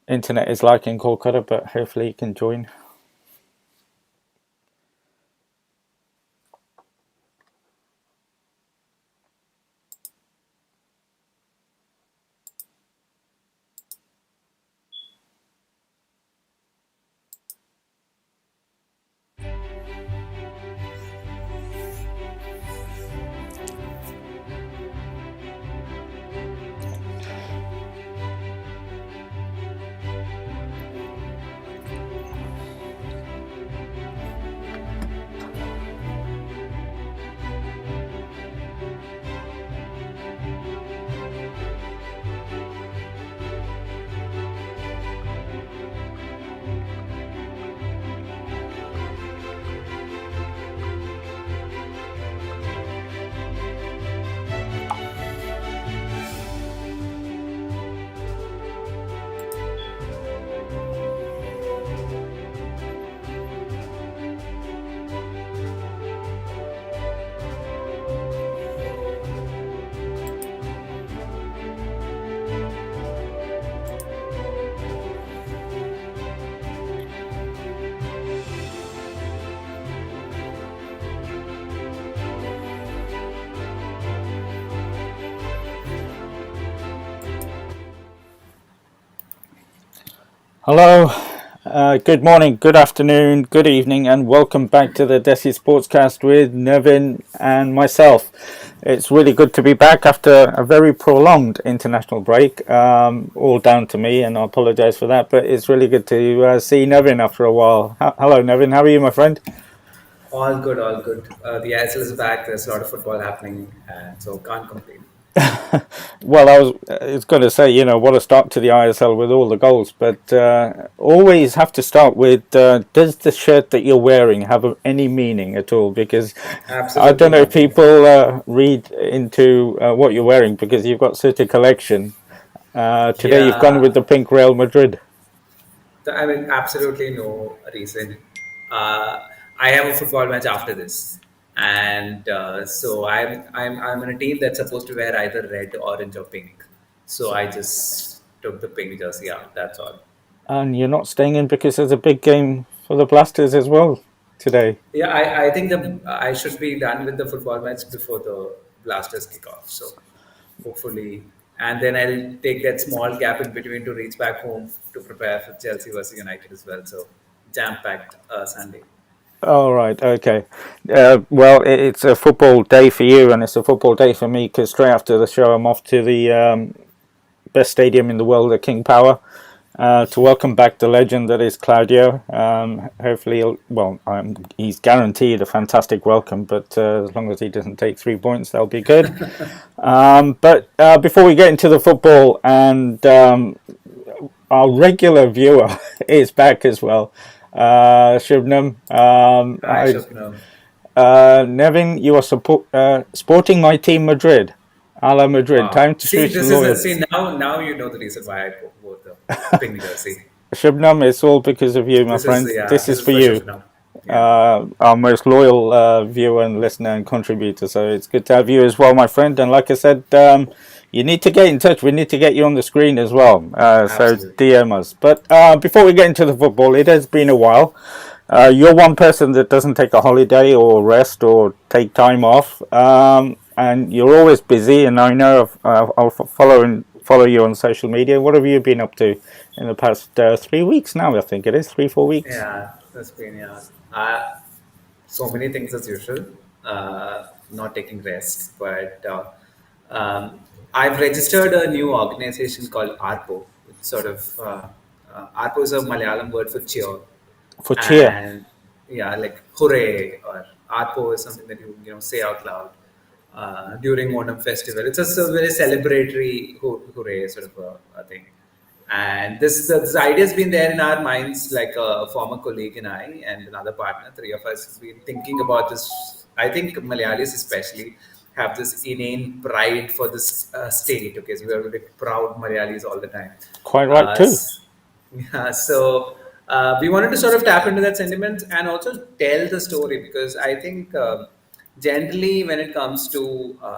internet is like in Kolkata, but hopefully you can join. Hello, good morning, good afternoon, good evening, and welcome back to the Desi Sportscast with Nevin and myself. It's really good to be back after a very prolonged international break, all down to me, and I apologise for that, but it's really good to see Nevin after a while. Hello, Nevin, how are you, my friend? All good, all good. The ISL is back. There's a lot of football happening, and so can't complain. Well, I was going to say, what a start to the ISL with all the goals, but always have to start with does the shirt that you're wearing have any meaning at all? Because I Absolutely don't know if nothing. people read into what you're wearing because you've got such a collection. Today you've gone with Yeah, the pink Real Madrid. I mean, absolutely no reason. Uh, I have a football match after this, and so I'm on a team that's supposed to wear either red, orange, or pink. So I just took the pink jersey. Yeah, that's all. And you're not staying in because there's a big game for the Blasters as well today. Yeah, I think I should be done with the football match before the Blasters kick off. So hopefully, and then I'll take that small gap in between to reach back home to prepare for Chelsea versus United as well. So jam packed Sunday. All right, okay. Well, it's a football day for you, and it's a football day for me because straight after the show, I'm off to the best stadium in the world, the King Power, to welcome back the legend that is Claudio. Hopefully, he's guaranteed a fantastic welcome, but as long as he doesn't take 3 points, that'll be good. But before we get into the football, and our regular viewer is back as well. Shubnam, Hi, Shubnam. Nevin, you are sporting my team Madrid, a la Madrid. Wow. Time to See, switch this is a, loyal. see now you know the reason why I wore the pink jersey. Shubnam, it's all because of you, my This is friend. This is this is for for you, Shubnam. Yeah, our most loyal viewer and listener and contributor. So it's good to have you as well, my friend. And like I said, you need to get in touch. We need to get you on the screen as well. So absolutely. DM us. But before we get into the football, it has been a while. You're one person that doesn't take a holiday or rest or take time off, and you're always busy. And I know I'll follow you on social media. What have you been up to in the past 3 weeks now? I think it is 3 4 weeks. Yeah, that's been yeah. So many things as usual. Not taking rest, but I've registered a new organization called ARPO. It's sort of ARPO is a Malayalam word for cheer, For cheer. and yeah, like hooray or ARPO is something that you know say out loud during Onam festival. It's a very celebratory hooray sort of a thing. And this idea has been there in our minds, like a former colleague and I, and another partner, three of us, have been thinking about this. I think Malayalis, especially, have this inane pride for this state. Okay, so we are very proud Malayalis all the time. Quite right Uh, too. s- yeah, so we wanted to sort of tap into that sentiment and also tell the story because I think generally when it comes to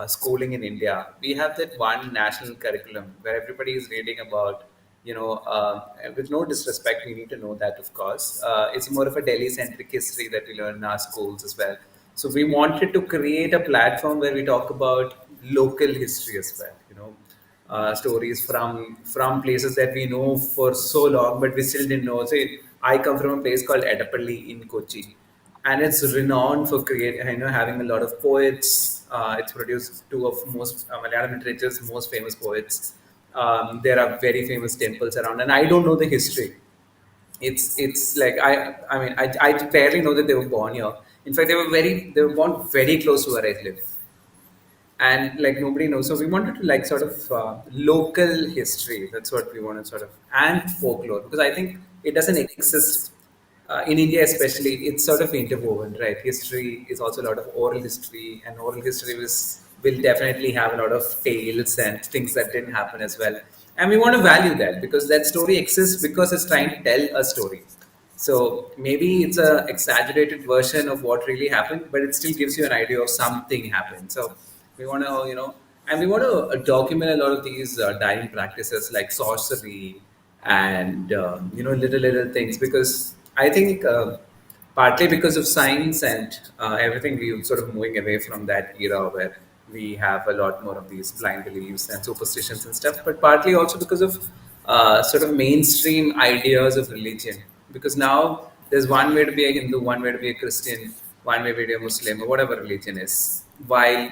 schooling in India, we have that one national curriculum where everybody is reading about with no disrespect, we need to know that, of course. It's more of a Delhi centric history that we learn in our schools as well. So we wanted to create a platform where we talk about local history as well, stories from places that we know for so long, but we still didn't know. Say, I come from a place called Edapalli in Kochi, and it's renowned for having a lot of poets. It's produced two of most Malayalam literature's most famous poets. There are very famous temples around, and I don't know the history. It's like I barely know that they were born here. In fact, they were born very close to where I live, and like nobody knows. So we wanted to like sort of local history. That's what we want to sort of, and folklore, because I think it doesn't exist in India, especially. It's sort of interwoven, right? History is also a lot of oral history, and oral history will definitely have a lot of tales and things that didn't happen as well. And we want to value that because that story exists because it's trying to tell a story. So maybe it's a exaggerated version of what really happened, but it still gives you an idea of something happened. So we want to, and we want to document a lot of these dying practices like sorcery and little things, because I think partly because of science and everything, we're sort of moving away from that era where we have a lot more of these blind beliefs and superstitions and stuff, but partly also because of sort of mainstream ideas of religion. Because now there's one way to be a Hindu, one way to be a Christian, one way to be a Muslim, or whatever religion is. While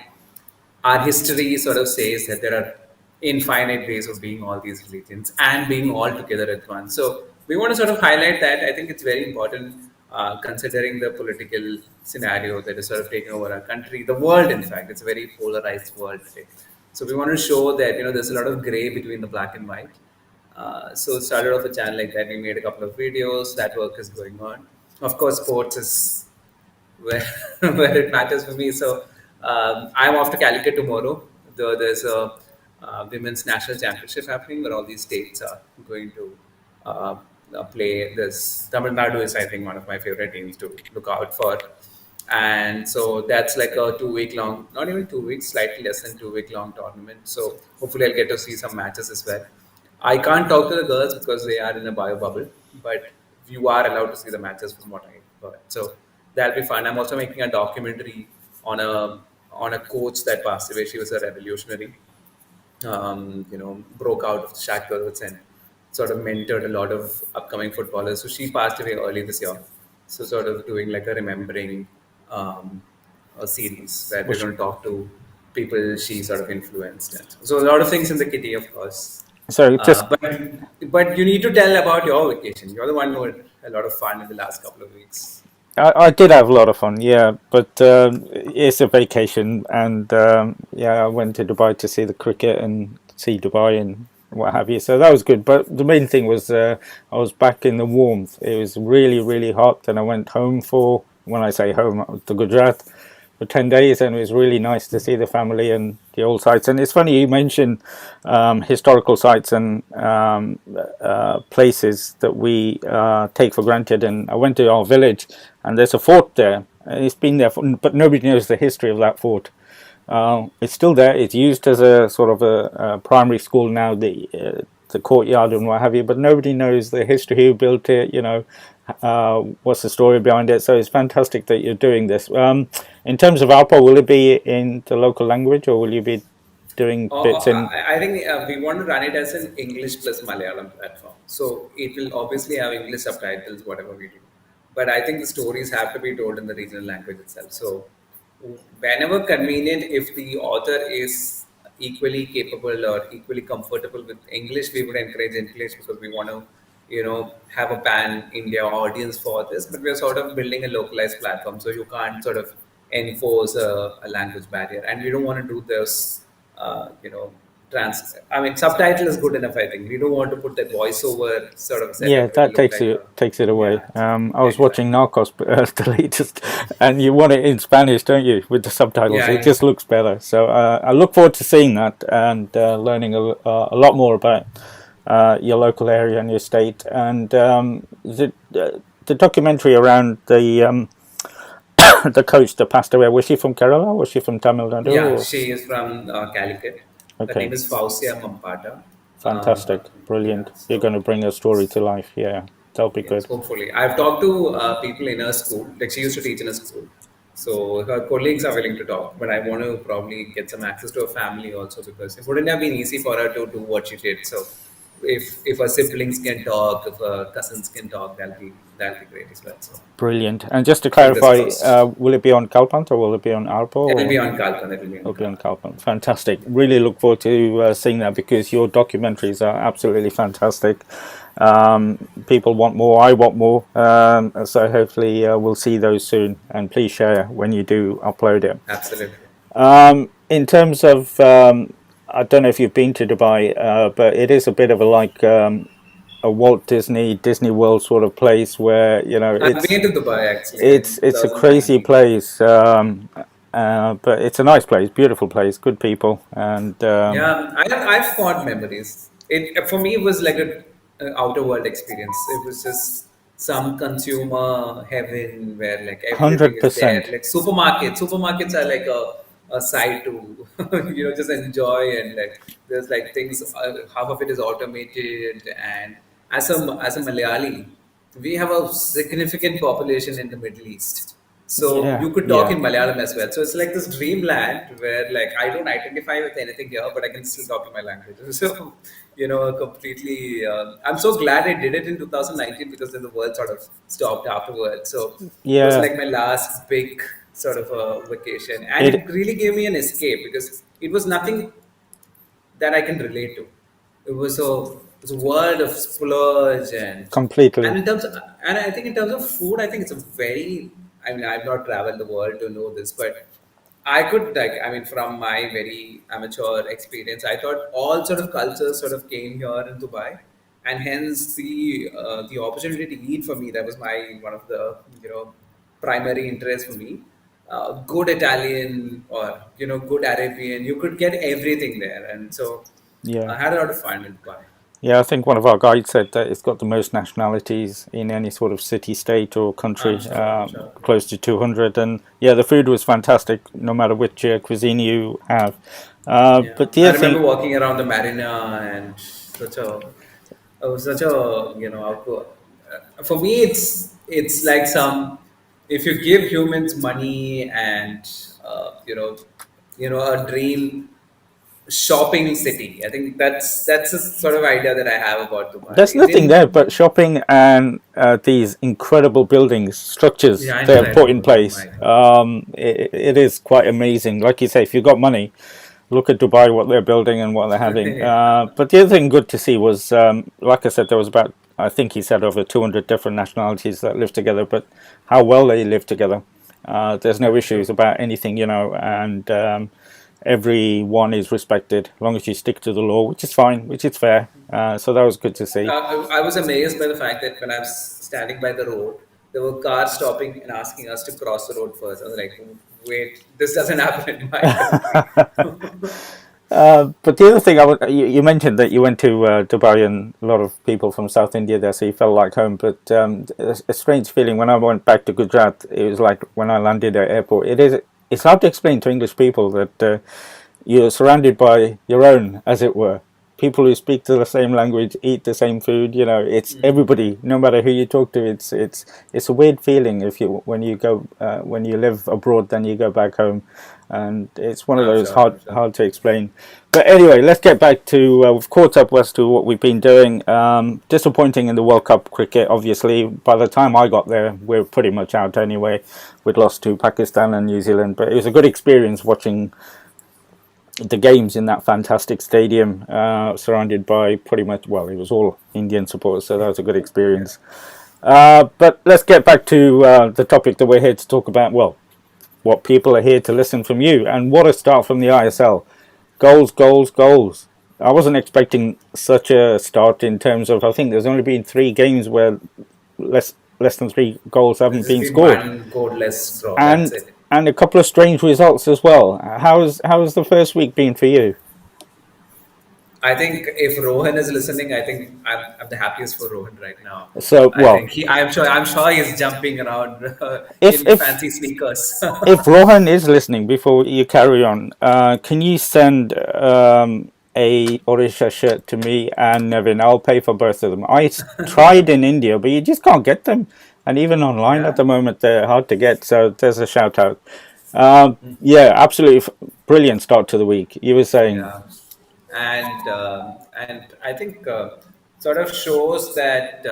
our history sort of says that there are infinite ways of being all these religions and being all together at once. So we want to sort of highlight that. I think it's very important, considering the political scenario that is sort of taking over our country, the world. In fact, it's a very polarized world today. So we want to show that there's a lot of gray between the black and white. So it started off a channel like that. We made a couple of videos. That work is going on. Of course, sports is where where it matters for me. So I'm off to Calicut tomorrow. There's a women's national championship happening where all these states are going to play. This Tamil Nadu is, I think, one of my favorite teams to look out for. And so that's like a 2 week long, not even 2 weeks, slightly less than 2 week long tournament. So hopefully I'll get to see some matches as well. I can't talk to the girls because they are in a bio bubble, but you are allowed to see the matches from what I heard. So that'll be fun. I'm also making a documentary on a coach that passed away. She was a revolutionary, broke out of the shackles and sort of mentored a lot of upcoming footballers. So she passed away early this year. So sort of doing like a remembering um, a series where we're Which, going to talk to people she sort of influenced. And so a lot of things in the kitty, of course. so just But you need to tell about your vacation. You're the one who had a lot of fun in the last couple of weeks. I did have a lot of fun, yeah, but it's a vacation, and yeah, I went to Dubai to see the cricket and see Dubai and what have you. So that was good. But the main thing was I was back in the warmth. It was really, really hot, and I went home for, when I say home, to Gujarat for 10 days, and it was really nice to see the family and the old sites. And it's funny you mentioned historical sites and places that we take for granted. And I went to our village, and there's a fort there. And it's been there, but nobody knows the history of that fort. It's still there. It's used as a sort of a primary school now, the courtyard and what have you. But nobody knows the history, who built it. What's the story behind it. So it's fantastic that you're doing this. In terms of Alpa, will it be in the local language, or will you be doing bits in? I think we want to run it as an English plus Malayalam platform. So it will obviously have English subtitles, whatever we do. But I think the stories have to be told in the regional language itself. So whenever convenient, if the author is equally capable or equally comfortable with English, we would encourage English because we want to, have a pan India audience for this. But we're sort of building a localized platform, so you can't sort of enforce a language barrier, and we don't want to do this, I mean, subtitle is good enough. I think we don't want to put that voiceover sort of Yeah, setup. It will that look like takes it away. yeah, I was watching exactly. Narcos, the latest, and you want it in Spanish, don't you, with the subtitles? Yeah, It yeah. just looks better. So I look forward to seeing that and learning a lot more about your local area and your state. And the documentary around the the coach that passed away, was she from Kerala? Was she from Tamil Nadu? Yeah, Or? she is from Calicut. Her Okay. name is Fausia Mampata. Fantastic, Yeah, brilliant. You're going so to bring a story to life. Yeah, that'll be yes, good. hopefully. I've talked to people in her school. Like she used to teach in a school, so her colleagues are willing to talk. But I want to probably get some access to her family also because it wouldn't have been easy for her to do what she did. So if her siblings can talk, if her cousins can talk, that'll be great as well. So Brilliant. And just to fingers clarify, crossed. will it be on Calpant or will it be on Arpo? It'll be Or on Kalpan. It'll be on it'll be on Kalpan. Calpant. Fantastic. Really look forward to seeing that because your documentaries are absolutely fantastic. People want more. I want more. So hopefully we'll see those soon. And please share when you do upload it. Absolutely. In terms of, I don't know if you've been to Dubai, but it is a bit of a like a Walt Disney World sort of place where I've been to Dubai actually in it's a crazy 2019. place, but it's a nice place, beautiful place, good people, and Yeah, I've fond memories. It for me it was like a outer world experience. It was just some consumer heaven where like everything hundred is there. percent. Like supermarkets are like a site to just enjoy and like there's like things. Half of it is automated and as a Malayali, we have a significant population in the Middle East. So Yeah, you could talk yeah, in Malayalam as well. So it's like this dreamland where like I don't identify with anything here, but I can still talk in my language. So completely. I'm so glad I did it in 2019 because then the world sort of stopped afterwards. So it was yeah. like my last big sort of a vacation, and It it really gave me an escape because it was nothing that I can relate to. It was a world of splurge and completely. in terms of, and I think in terms of food, I think it's a very. I mean, I've not traveled the world to know this, but I could like. I mean, from my very amateur experience, I thought all sort of cultures sort of came here in Dubai, and hence the opportunity to eat for me that was my one of the primary interest for me. Good Italian or good Arabian, you could get everything there, and so Yeah. I had a lot of fun in Dubai. Yeah, I think one of our guides said that it's got the most nationalities in any sort of city, state, or I'm country, sure. I'm sure. close to 200. And yeah, the food was fantastic, no matter which cuisine you have. Yeah, But the I other remember thing, walking around the marina and it was such a for me, it's like some if you give humans money and a dream shopping city. I think that's a sort of idea that I have about there's Dubai. nothing there Then but shopping and these incredible buildings, structures yeah, they have put in incredible. Oh place. my god. It is quite amazing. Like you say, if you've got money, look at Dubai, what they're building and what they're having. Yeah. But the other thing good to see was, like I said, there was about, I think he said, over 200 different nationalities that live together, but how well they live together. There's no issues True. about anything, and everyone is respected as long as you stick to the law, which is fine, which is fair. So that was good to see. I was amazed by the fact that when I was standing by the road, there were cars stopping and asking us to cross the road first. I was like, wait, this doesn't happen in my country. But the other thing, you mentioned that you went to Dubai and a lot of people from South India there, so you felt like home. But a strange feeling when I went back to Gujarat, it was like when I landed at airport. It's hard to explain to English people that you're surrounded by your own, as it were. People who speak the same language, eat the same food. It's everybody, no matter who you talk to. It's a weird feeling if you when you go when you live abroad, then you go back home, and it's one of I'm those sure. I'm sure. hard to explain. But anyway, let's get back to we've caught up as to what we've been doing. Disappointing in the World Cup cricket, obviously. By the time I got there, we're pretty much out anyway. We'd lost to Pakistan and New Zealand, but it was a good experience watching the games in that fantastic stadium, surrounded by pretty much, well, it was all Indian supporters, so that was a good Yeah. experience. But let's get back to the topic that we're here to talk about. Well, what people are here to listen from you, and what a start from the ISL. Goals, goals, goals. I wasn't expecting such a start in terms of, I think there's only been 3 games where less than 3 goals There's haven't just been been scored. one goal less draw. That's And it. and a couple of strange results as well. How's the first week been for you? I think if Rohan is listening, I think I'm the happiest for Rohan right now. So, I well, think I'm sure he's jumping around if in if fancy sneakers. if Rohan is listening, before you carry on, can you send a Orisha shirt to me and Nevin. I'll pay for both of them. Tried in India, but you just can't get them. And even online at Yeah. the moment, they're hard to get. So there's a shout out. Yeah, absolutely brilliant start to the week. You were saying Yeah, and I think sort of shows that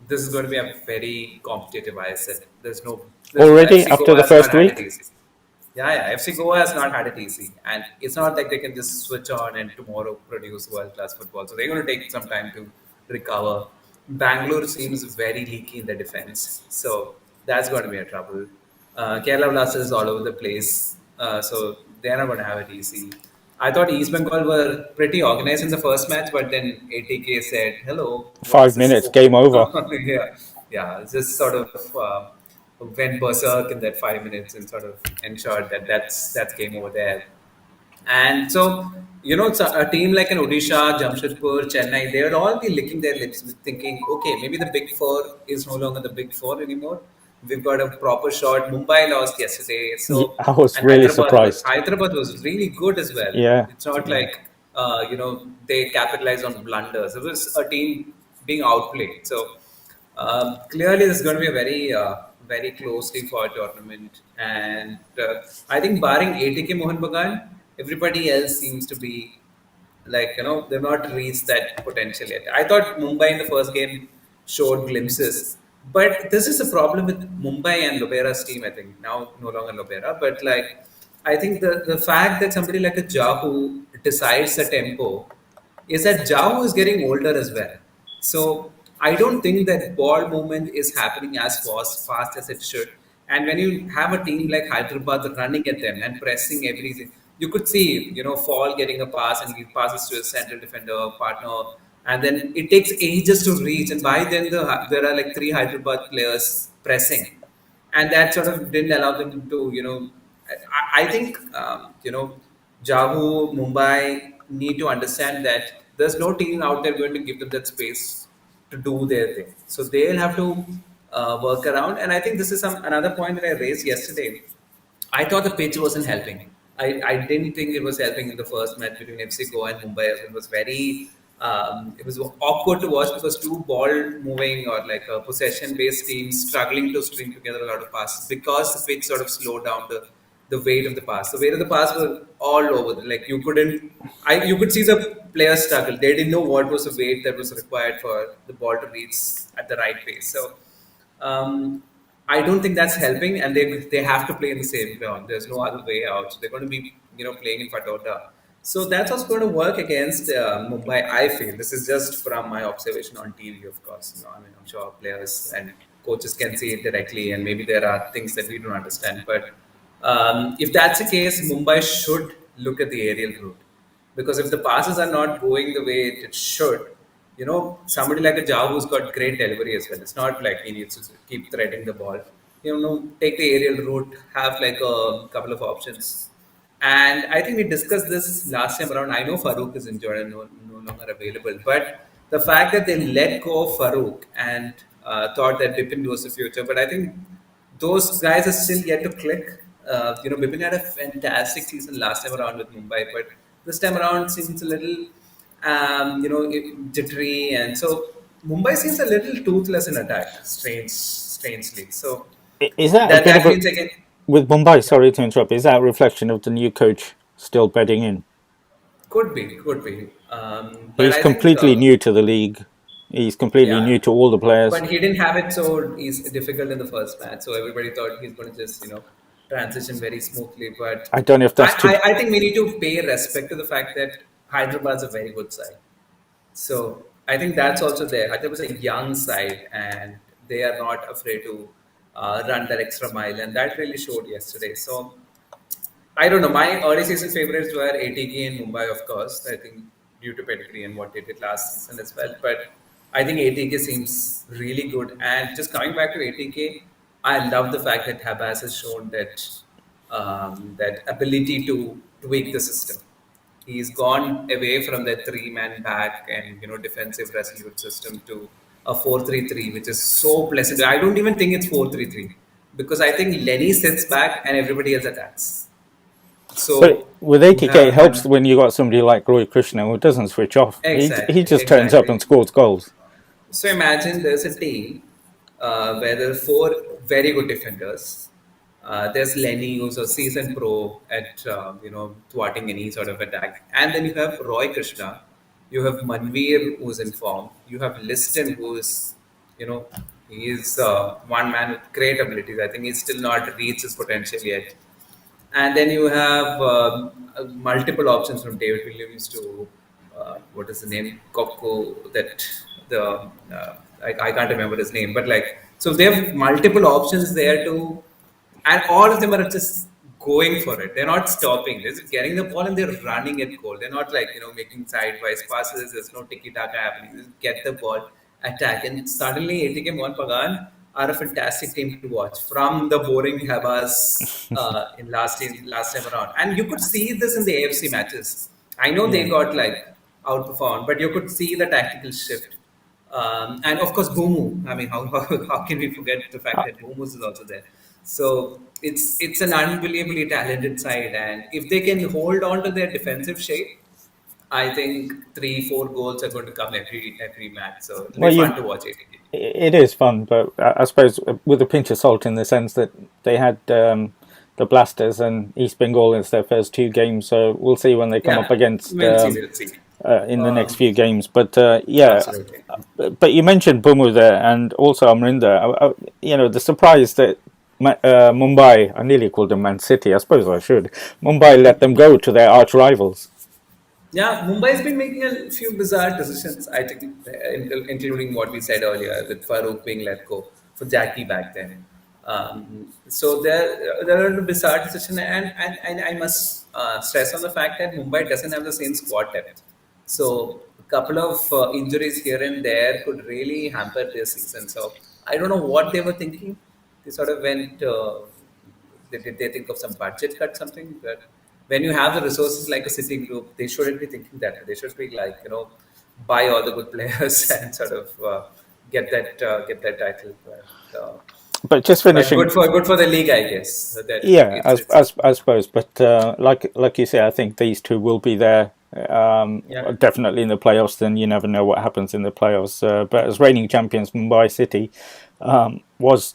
this is going to be a very competitive. I said there's no already FC after Goa the has not first had it week, easy. Yeah, yeah. FC Goa has not had it easy, and it's not like they can just switch on and tomorrow produce world class football. So they're going to take some time to recover. Bangalore seems very leaky in the defense, so that's going to be a trouble. Kerala Blasters is all over the place, so they're not going to have it easy. I thought East Bengal were pretty organized in the first match, but then ATK said, "Hello, what is five this minutes, game FOMO?" over. Yeah, yeah, it's just sort of went berserk in that 5 minutes and sort of ensured that that's game over there. And so, it's a team like an Odisha, Jamshedpur, Chennai, they will all be licking their lips with thinking, okay, maybe the big four is no longer the big four anymore. We've got a proper shot. Mumbai lost yesterday, Yeah, so I was and really surprised. Hyderabad was really good as well. Yeah, It's not yeah. like they capitalized on blunders. It was a team being outplayed. So clearly, this is going to be a very closely fought tournament, and I think barring ATK Mohan Bagan, everybody else seems to be like they've not reached that potential yet. I thought Mumbai in the first game showed glimpses, but this is a problem with Mumbai and Lobera's team. I think now no longer Lobera, but like I think the fact that somebody like a Jahu decides the tempo is that Jao is getting older as well. So I don't think that ball movement is happening as fast as it should. And when you have a team like Hyderabad running at them and pressing everything, you could see, Fall getting a pass and he passes to a central defender partner, and then it takes ages to reach. And by then, there are like three Hyderabad players pressing, and that sort of didn't allow them to, I think, Jahu, Mumbai need to understand that there's no team out there going to give them that space to do their thing. So they'll have to work around. And I think this is another point that I raised yesterday. I thought the pitch wasn't helping. I didn't think it was helping in the first match between FC Goa and Mumbai. It was it was awkward to watch because two ball moving or like a possession based teams struggling to string together a lot of passes because the pitch sort of slowed down the weight of the pass. The weight of the pass was all over. Like you could see the players struggle. They didn't know what was the weight that was required for the ball to reach at the right pace. So um, I don't think that's helping, and they have to play in the same ground. There's no other way out. So they're going to be playing in Fatota. So that's what's going to work against Mumbai. I feel this is just from my observation on TV, of course. I mean, I'm sure players and coaches can see it directly, and maybe there are things that we don't understand. But if that's the case, Mumbai should look at the aerial route, because if the passes are not going the way it should, somebody like a Jao who's got great delivery as well. It's not like he needs to keep threading the ball. Take the aerial route, have like a couple of options. And I think we discussed this last time around. I know Farouk is injured and no longer available, but the fact that they let go of Farouk and thought that Bipin was the future, but I think those guys are still yet to click. Bipin had a fantastic season last time around with Mumbai, but this time around seems a little, jittery, and so Mumbai seems a little toothless in attack. Strangely. So Is that a bit of that a means again, with Mumbai? yeah, Sorry to interrupt. Is that a reflection of the new coach still bedding in? could be. But He's I think, completely new to the league. He's completely new yeah, to all the players. but he didn't have it so difficult in the first match. So everybody thought he's going to just transition very smoothly. But I don't know if that's too. I think we need to pay respect to the fact that Hyderabad's a very good side. So I think that's also there. Hyderabad is a young side, and they are not afraid to run that extra mile, and that really showed yesterday. So I don't know. My early season favorites were ATK and Mumbai, of course. I think due to pedigree and what they did last season as well. But I think ATK seems really good. And just coming back to ATK, I love the fact that Habas has shown that ability to tweak the system. He's gone away from that three-man back and defensive resolute system to a 4-3-3, which is so pleasant. I don't even think it's 4-3-3 because I think Lenny sits back and everybody else attacks. But So with you 80k, it have helps an when you got somebody like Roy Krishna who doesn't switch off. He exactly, just turns up exactly. and scores goals. So imagine there's a team where there are four very good defenders. There's Lenny, who's a seasoned pro at thwarting any sort of attack, and then you have Roy Krishna, you have Manveer, who's in form, you have Liston, who is, you know, he is one man with great abilities. I think he's still not reached his potential yet. And then you have multiple options from David Williams to what is the name Coco that the I can't remember his name, but like so they have multiple options there to, and all of them are just going for it. They're not stopping. They're just getting the ball and they're running it goal. They're not like making sidewise passes. There's no tiki taka happening. They just get the ball, attack, and suddenly ATK Mohun Bagan are a fantastic team to watch from the boring Habas in last time around. And you could see this in the AFC matches. I know Yeah. they got like outperformed, but you could see the tactical shift. And of course, Boomu. I mean, how can we forget the fact Uh, that Boomu is also there? So it's an unbelievably talented side, and if they can hold on to their defensive shape, I think 3-4 goals are going to come every match. So it'll be well, fun you to watch it. it is fun, but I suppose with a pinch of salt in the sense that they had the Blasters and East Bengal as their first two games. So we'll see when they come up Yeah, against we'll see. We'll see. in the next Um, few games. But yeah, Absolutely. but you mentioned Bumu there, and also Amrinder. The surprise that Mumbai, I nearly called them Man City. I suppose I should. Mumbai let them go to their arch rivals. Yeah, Mumbai's been making a few bizarre decisions, I think, including what we said earlier with Farouk being let go for Jackie back then. So there are bizarre decisions, and I must stress on the fact that Mumbai doesn't have the same squad depth. So a couple of injuries here and there could really hamper their season. So I don't know what they were thinking. They sort of went. Did they think of some budget cut something? But when you have the resources like a city group, they shouldn't be thinking that. They should be like buy all the good players and sort of get that title. But just But finishing, good for the league, I guess. That yeah, it's I suppose. But like you say, I think these two will be there. yeah. Definitely in the playoffs. Then you never know what happens in the playoffs. But as reigning champions, Mumbai City was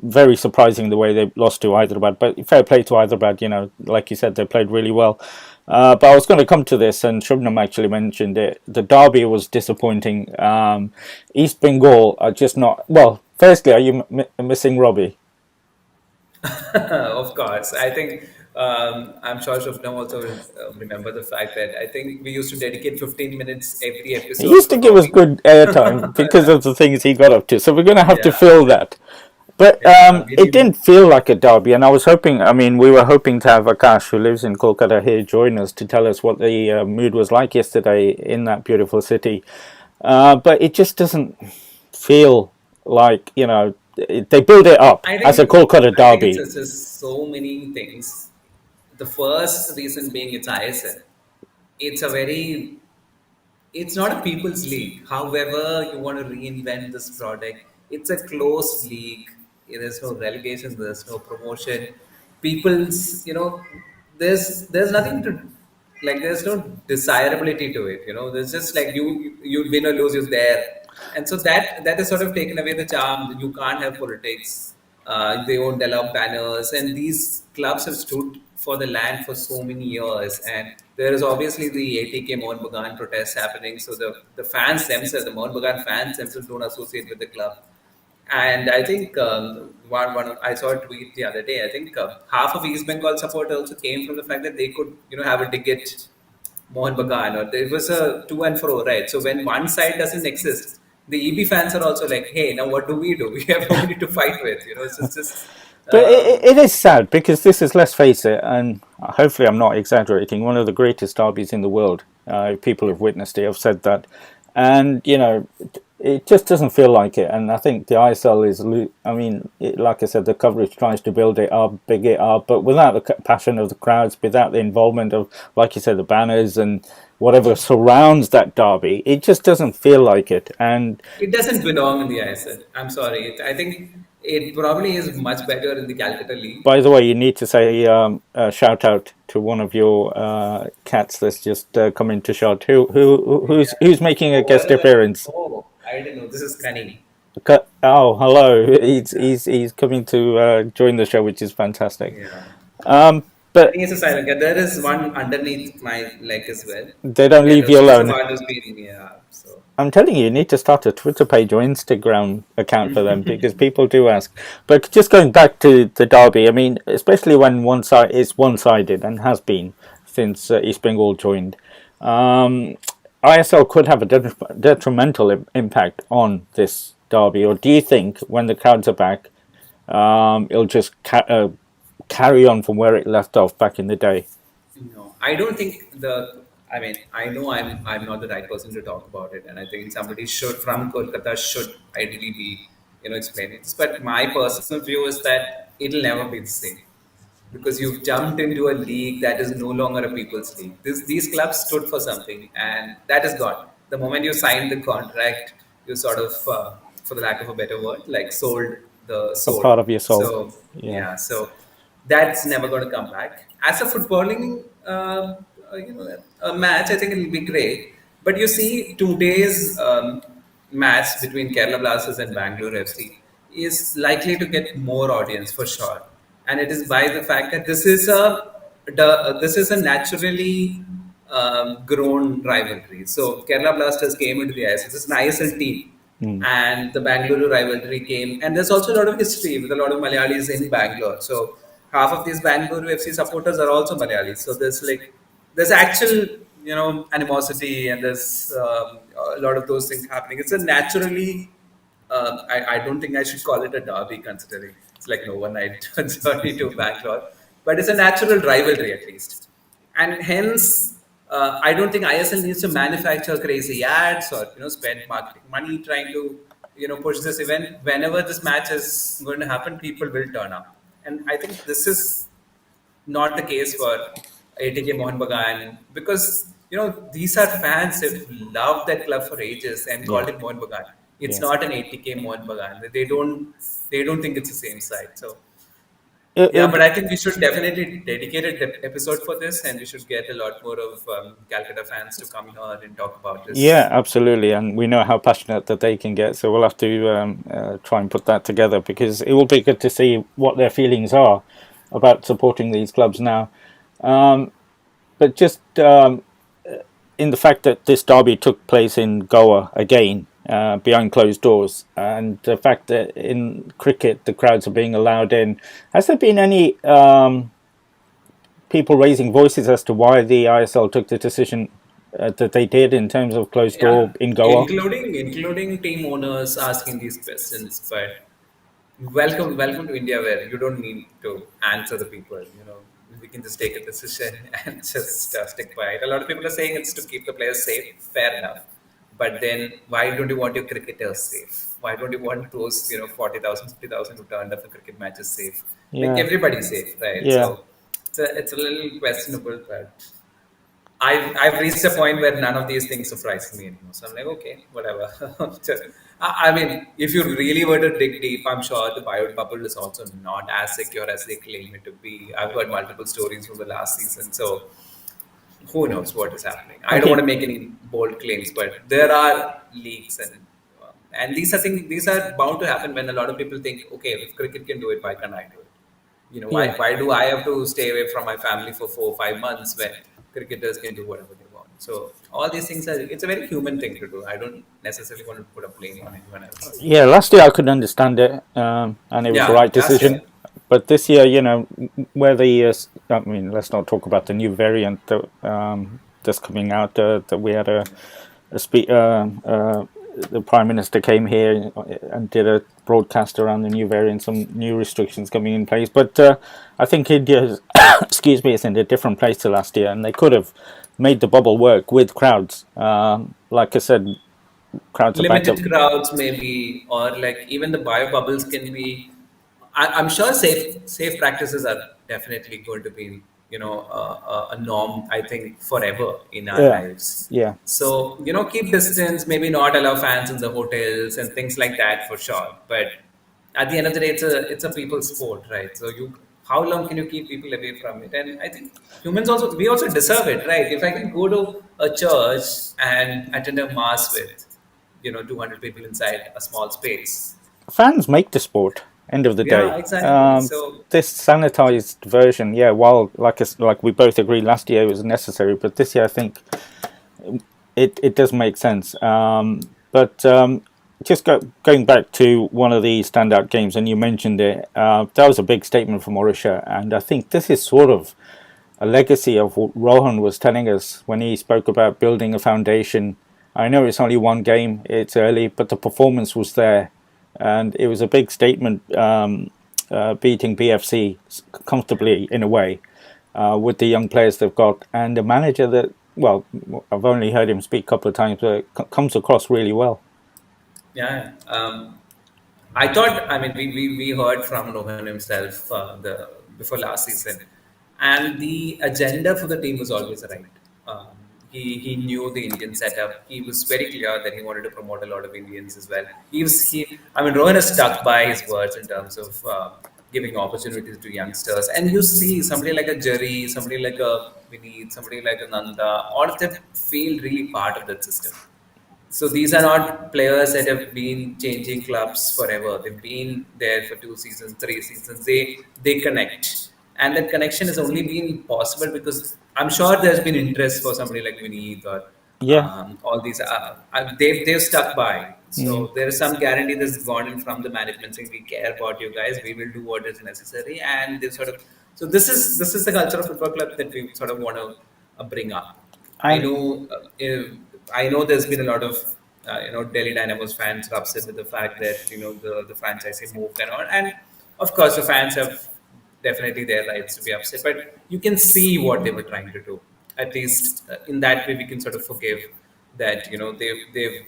very surprising the way they lost to Hyderabad. But fair play to Hyderabad. Like you said, they played really well. But I was going to come to this, and Shubnam actually mentioned it. The derby was disappointing. East Bengal are just not well. Firstly, are you missing Robbie? Of course. I think I'm sure Shubham also will remember the fact that I think we used to dedicate 15 minutes every He episode used for to give us Robbie. good airtime because of the things he got up to. So we're going to have to Yeah, fill that. But yeah. We it need didn't feel like a derby, and I was hoping. I mean, we were hoping to have Akash, who lives in Kolkata, here join us to tell us what the mood was like yesterday in that beautiful city. But it just doesn't feel like they build it up I as a think Kolkata derby. it's just so many things. The first reason being it's ISL. It's a very it's not a people's league. However, you want to reinvent this product, it's a closed league. There's no relegation, there's no promotion. People's, there's nothing to like. There's no desirability to it. There's just like you win or lose, you're there, and so that has sort of taken away the charm. You can't have politics. They won't allow banners, and these clubs have stood for the land for so many years. And there is obviously the ATK Mohun Bagan protests happening. So the fans themselves, the Mohun Bagan fans themselves, don't associate with the club. And I think one I saw a tweet the other day. I think half of East Bengal support also came from the fact that they could have a ticket Mohun Bagan, or it was a to and fro, right? So when one side doesn't exist, the EB fans are also like, hey, now what do? We have nobody to fight with. So it's just But it is sad because this is, let's face it, and hopefully I'm not exaggerating, one of the greatest derbies in the world. People have witnessed it, have said that. And, it just doesn't feel like it. And I think the ISL is, I mean, like I said, the coverage tries to build it up, big it up, but without the passion of the crowds, without the involvement of, like you said, the banners and whatever surrounds that derby, it just doesn't feel like it. And it doesn't belong in the ISL. I'm sorry. I think It probably is much better in the Calcutta League. By the way, you need to say a shout out to one of your cats that's just come into shot. Who's Yeah. who's making a Oh, guest whatever. appearance? Oh, I didn't know. This is Kani. Oh, hello. Yeah. He's coming to join the show, which is fantastic. Yeah. But Kani is a silent cat. There is one underneath my leg as well. they don't Yeah, leave no, you so this is alone. what has been, yeah. So, I'm telling you, you need to start a Twitter page or Instagram account for them because people do ask. But just going back to the derby, I mean, especially when one side is one-sided and has been since East Bengal joined, um, ISL could have a detrimental impact on this derby. Or do you think when the crowds are back, it'll just carry on from where it left off back in the day? no, I don't think the. I mean, I know I'm not the right person to talk about it, and I think somebody should from Kolkata should ideally be explaining this. But my personal view is that it'll never be the same because you've jumped into a league that is no longer a people's league. These clubs stood for something, and that is gone. The moment you signed the contract, you sort of, for the lack of a better word, like sold the A soul. part of your soul. So Yeah. yeah, so that's never going to come back. As a footballing, a match, I think it'll be great. But you see, today's match between Kerala Blasters and Bangalore FC is likely to get more audience for sure, and it is by the fact that this is a naturally grown rivalry. So Kerala Blasters came into the ISL. It's an ISL team, Mm. and the Bangalore rivalry came. And there's also a lot of history with a lot of Malayalis in Bangalore. So half of these Bangalore FC supporters are also Malayalis. So there's actual animosity, and there's a lot of those things happening. It's a naturally I don't think I should call it a derby, considering it's like an overnight journey to Bangalore, but it's a natural rivalry at least, and hence I don't think ISL needs to manufacture crazy ads or spend marketing money trying to push this event. Whenever this match is going to happen, people will turn up, and I think this is not the case for ATK Mohan Bagan because these are fans that loved that club for ages and Yeah. called it Mohan Bagan. It's Yeah. not an ATK Mohan Bagan. They don't think it's the same side. So yeah, It, but I think we should definitely dedicate an episode for this, and we should get a lot more of Calcutta fans to come here and talk about Yeah, this. absolutely, and we know how passionate that they can get, so we'll have to try and put that together because it will be good to see what their feelings are about supporting these clubs now. But just in the fact that this derby took place in Goa again, behind closed doors, and the fact that in cricket the crowds are being allowed in, has there been any people raising voices as to why the ISL took the decision that they did in terms of closed door Yeah, in Goa? including team owners asking these questions, but welcome to India, where you don't need to answer the people. We can just take a decision and just stick by it. A lot of people are saying it's to keep the players safe. Fair enough, but then why don't you want your cricketers safe? Why don't you want those 40,000, 50,000 who turned up for cricket matches safe? Make Yeah, everybody safe, right? yeah, So it's a little questionable, but I've reached a point where none of these things surprise me anymore. So I'm like, okay, whatever. I mean, if you really were to dig deep, I'm sure the bio bubble is also not as secure as they claim it to be. I've heard multiple stories from the last season, so who knows what is happening. I I don't want think to make any bold claims, but there are leaks, and these are bound to happen when a lot of people think, okay, if cricket can do it, why can't I do it? Why yeah, do I have to stay away from my family for 4 or 5 months when cricketers can do whatever they want? So all these things are it's a very human thing to do. I don't necessarily want to put a blame on anyone else. yeah. Last year I could understand it, and it was the Yeah, right last decision. year. But this year, where the I mean, let's not talk about the new variant that that's coming out. That we had a the prime minister came here and did a broadcast around the new variant, some new restrictions coming in place. But I think India, excuse me, is in a different place to last year, and they could have made the bubble work with crowds. Like I said, crowds are back up. Limited crowds maybe, or like even the bio bubbles can be. I'm sure safe practices are definitely going to be a norm. I think forever in our Yeah, lives. yeah, So keep distance, maybe not allow fans in the hotels and things like that for sure. But at the end of the day, it's a people's sport, right? So you, how long can you keep people away from it? And I think humans also, we also deserve it, right? If I can go to a church and attend a mass with 200 people inside a small space. Fans make the sport. End of the Yeah, day. exactly. So This sanitized version, yeah. While like we both agreed last year it was necessary, but this year I think it does make sense. But just going back to one of the standout games, and you mentioned it, that was a big statement from Mauritius, and I think this is sort of a legacy of what Rohan was telling us when he spoke about building a foundation. I know it's only one game, it's early, but the performance was there, and it was a big statement, beating BFC comfortably in a way, with the young players they've got, and a manager that, well, I've only heard him speak a couple of times, but it comes across really well. yeah, I thought, I mean, we heard from Rohan himself the before last season, and the agenda for the team was always right. Um, he knew the Indian setup. He was very clear that he wanted to promote a lot of Indians as well. I mean, Rohan has stuck by his words in terms of giving opportunities to youngsters. And you see somebody like a Jerry, somebody like a Vineet, somebody like a Nanda, all of them feel really part of that system. So these are not players that have been changing clubs forever. They've been there for 2 seasons, 3 seasons. They connect, and that connection has only been possible because I'm sure there's been interest for somebody like Vineet or Yeah. all these. They've stuck by. Mm. So there is some guarantee that's gone in from the management saying we care about you guys. We will do what is necessary, and they sort of. So this is the culture of football club that we sort of want to bring up. I And know, I know there's been a lot of Delhi Dynamos fans are upset with the fact that the franchisee moved and all, and of course the fans have definitely their rights to be upset, but you can see what they were trying to do. At least in that way, we can sort of forgive that they've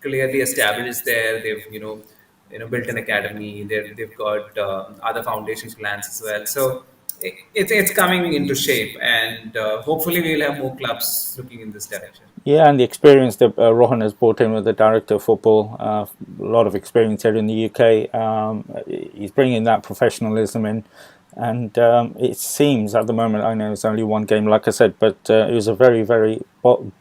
clearly established there. They've built an academy. They've got other foundation plans as well. So it's coming into shape, and hopefully we'll have more clubs looking in this direction. yeah, and the experience that Rohan has brought in with the director of football, a lot of experience here in the UK. He's bringing that professionalism in, and it seems at the moment, I know it's only one game, like I said, but it was a very, very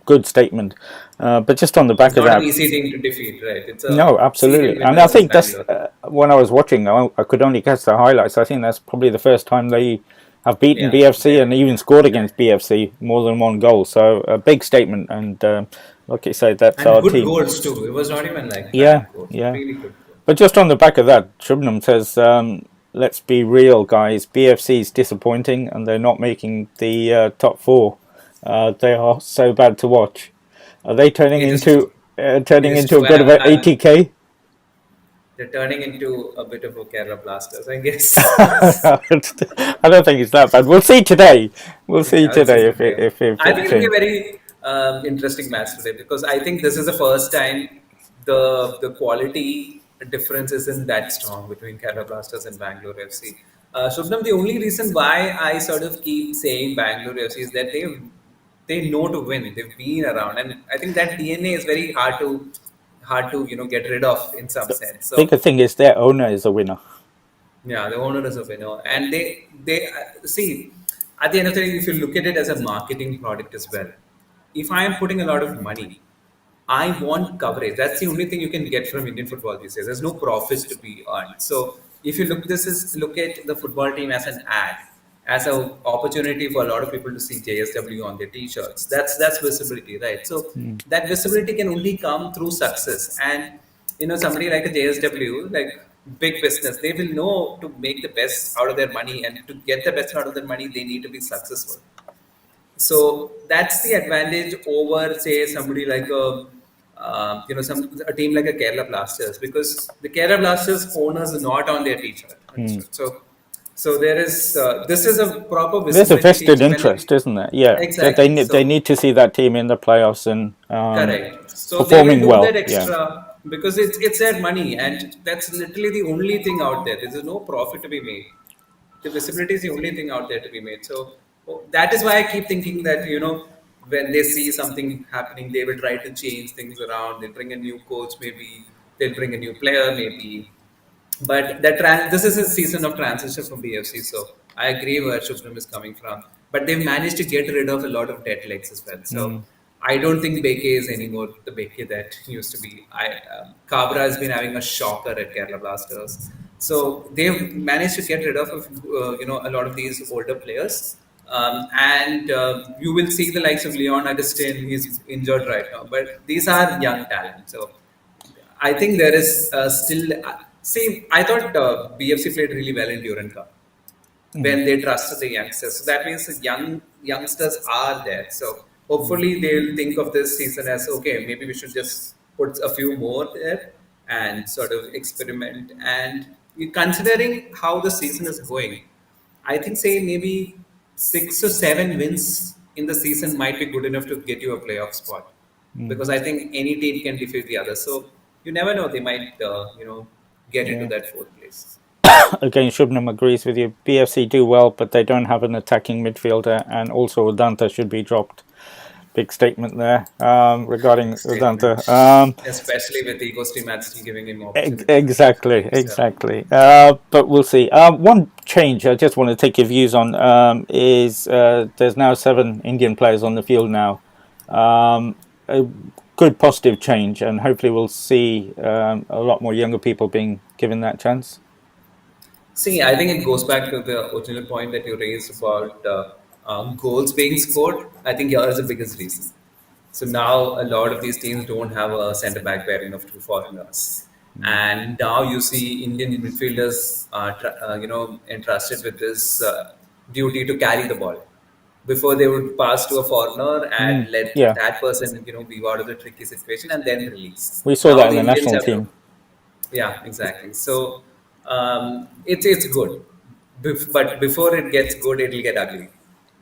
good statement. But just on the It's back of not an that, easy team to defeat, right? It's a no, serial absolutely, and I winners is think that's Bangalore. when I was watching, I could only catch the highlights. I think that's probably the first time they have beaten Yeah, BFC they've and even scored against correct. BFC more than one goal. So a big statement, and like you say, that's And our good team. goals too. It was not even like Yeah, bad goals. yeah. Really good goals. But just on the back of that, Shubnam says, "Let's be real, guys. BFC is disappointing, and they're not making the top four. They are so bad to watch. Are they It is true. It turning is into a true, bit and of an 80k?" they're turning into a bit of a Kerala Blasters, I guess. I don't think it's that bad. We'll see today. We'll see I would say today if today. if I it think it'll be a changes. very interesting match today because I think this is the first time the quality difference isn't that strong between Kerala Blasters and Bangalore FC. Shubnam, the only reason why I sort of keep saying Bangalore FC is that they know to win. They've been around, and I think that DNA is very hard to get rid of in some sense. Bigger So thing is their owner is a winner. yeah, the owner is a winner, and they see at the end of the day, if you look at it as a marketing product as well, if I am putting a lot of money, I want coverage. That's the only thing you can get from Indian football these days. There's no profits to be earned. So if you look at the football team as an ad, as an opportunity for a lot of people to see JSW on their t-shirts. That's visibility, right? So Mm. that visibility can only come through success. And somebody like a JSW, like big business, they will know to make the best out of their money, and to get the best out of their money, they need to be successful. So that's the advantage over, say, somebody like a team like a Kerala Blasters, because the Kerala Blasters owners are not on their t-shirt. Mm. So there is this is a proper There's a visibility team. vested So when interest, isn't there? Yeah, exactly, they so need to see that team in the playoffs and correct. So they will performing do that well. Yeah. extra because it's their money, and that's literally the only thing out there. There's no profit to be made. The visibility is the only thing out there to be made. So that is why I keep thinking that when they see something happening, they will try to change things around. They'll bring a new coach, maybe they'll bring a new player, maybe But this is a season of transition from BFC, so I agree where Shubham is coming from. But they've managed to get rid of a lot of dead legs as well. So Mm, I don't think Beke is anymore the Beke that he used to be. Cabra has been having a shocker at Kerala Blasters. So they've managed to get rid of a lot of these older players, and you will see the likes of Leon Augustin. He's injured right now, but these are young talent. So I think there is still. See, I thought BFC played really well in Duran Cup mm, when they trusted the youngsters. So that means the youngsters are there. So mm, hopefully they'll think of this season as okay. Maybe we should just put a few more there and sort of experiment. And considering how the season is going, I think say maybe 6 or 7 wins in the season might be good enough to get you a playoff spot, mm. because I think any team can defeat the other. So you never know; they might get into Yeah. that fourth place. Again, Shubnam agrees with you. BFC do well, but they don't have an attacking midfielder, and also Udanta should be dropped. Big statement there Big regarding statement, Udanta. especially with Ego Stream at still giving him opportunities in different Exactly, leagues. Yeah. exactly. But we'll see. One change I just want to take your views on is there's now 7 Indian players on the field now. A good positive change, and hopefully we'll see a lot more younger people being given that chance. See, I think it goes back to the original point that you raised about goals being scored. I think here is the biggest reason. So now a lot of these teams don't have a centre back pairing of two foreigners, Mm. and now you see Indian midfielders, entrusted with this duty to carry the ball. Before they would pass to a foreigner Mm, and let yeah, that person, be out of the tricky situation and then release. we saw Now that in the the Indians national have to, team. yeah, exactly. So it's good, but before it gets good, it'll get ugly.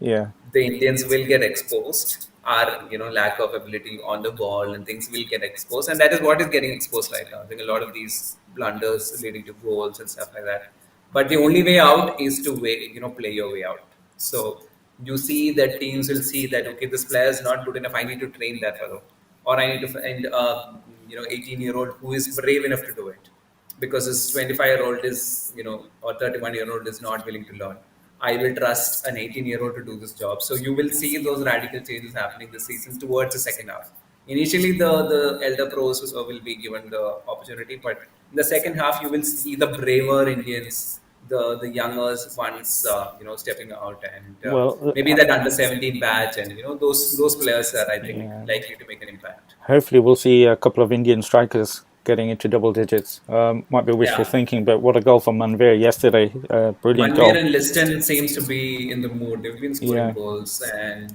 Yeah. The Indians will get exposed. Our lack of ability on the ball and things will get exposed, and that is what is getting exposed right now. I think a lot of these blunders leading to goals and stuff like that. But the only way out is to play your way out. So you see that teams will see that okay, this player is not good enough. I need to train that fellow, or I need to find 18-year-old who is brave enough to do it, because this 25-year-old is or 31-year-old is not willing to learn. I will trust an 18-year-old to do this job. So you will see those radical changes happening this season towards the second half. Initially, the elder pros will be given the opportunity, but in the second half, you will see the braver Indians, the younger ones, stepping out, and Well, maybe that under 17 batch, and those players are, I think, yeah. likely to make an impact. Hopefully, we'll see a couple of Indian strikers getting into double digits. Might be wishful Yeah. thinking, but what a goal from Manveer yesterday! Brilliant Manveer goal. and Liston seems to be in the mood. They've been scoring Yeah, goals, and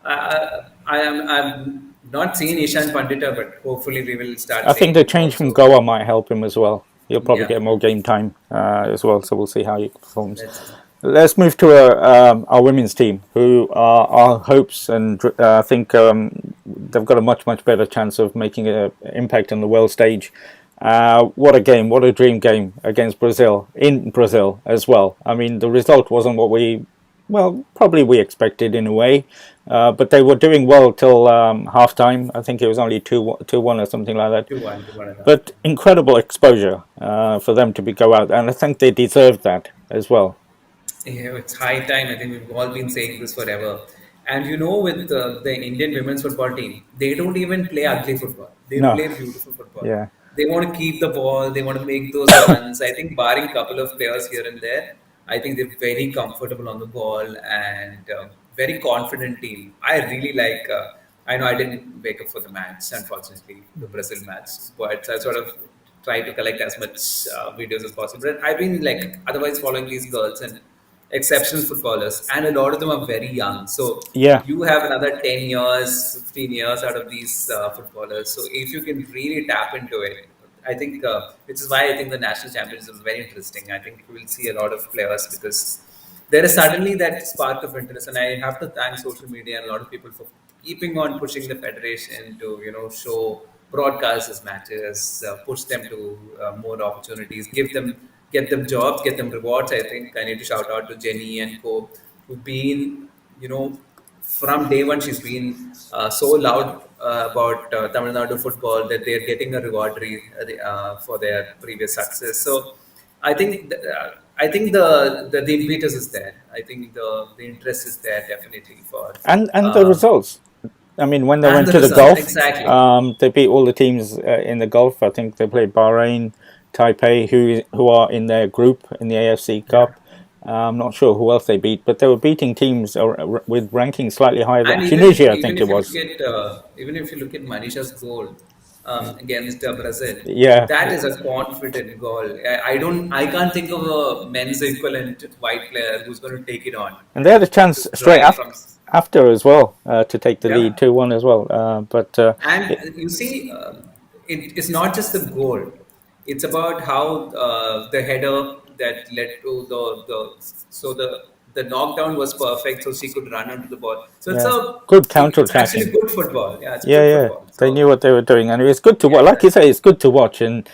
I'm not seeing Ishan Pandita, but hopefully we will start I think seeing the him change from also. Goa might help him as well. He'll probably Yeah, get more game time as well, so we'll see how he performs. let's see. Let's move to our women's team, who are our hopes, and I think they've got a much better chance of making an impact on the world stage. What a game! What a dream game against Brazil, in Brazil as well. I mean, the result wasn't what probably we expected in a way, but they were doing well till half time. I think it was only 2-1 or something like that. 2-1, 2-1.5. But incredible exposure for them to go out, and I think they deserved that as well. Yeah, it's high time. I think we've all been saying this forever. And with the Indian women's football team, they don't even play ugly football. They No, play beautiful football. yeah, They want to keep the ball. They want to make those runs. I think, barring a couple of players here and there, I think they're very comfortable on the ball and very confident team. I really like. I know I didn't wake up for the match, unfortunately, the Brazil match, but I sort of try to collect as much videos as possible. But I've been like otherwise following these girls and exceptional footballers, and a lot of them are very young. So yeah. you have another 10 years, 15 years out of these footballers. So if you can really tap into it, I think, which is why I think the national championship is very interesting. I think we will see a lot of players because there is suddenly that spark of interest, and I have to thank social media and a lot of people for keeping on pushing the federation to show broadcast his matches, push them to more opportunities, get them jobs, get them rewards. I think I need to shout out to Jenny and Co, who've been you know from day one she's been so loud about Tamil Nadu football that they're getting a reward for their previous success. So I think the impetus is there. I think the interest is there definitely for And the uh, results. I mean, when they and went the to the result Gulf, exactly. they beat all the teams in the Gulf. I think they played Bahrain, Taipei, who are in their group in the AFC Yeah. Cup. I'm not sure who else they beat, but they were beating teams with rankings slightly higher than And even if Tunisia, I even think it if you was. look at even if you look at Manisha's goal against Brazil, Yeah, that is a confident goal. I can't think of a men's equivalent white player who's going to take it on, and they had a chance just straight drive from. after as well to take the lead Yeah. 2-1 as well. But And it, you see, it's not just the goal. It's about how the header that led to the knockdown was perfect, so she could run onto the ball. So yeah, good counter it's actually attacking. good football. Yeah, it's Yeah, good yeah, football. they So knew what they were doing, and it was good to yeah, watch. Like you exactly. say, it's good to watch. And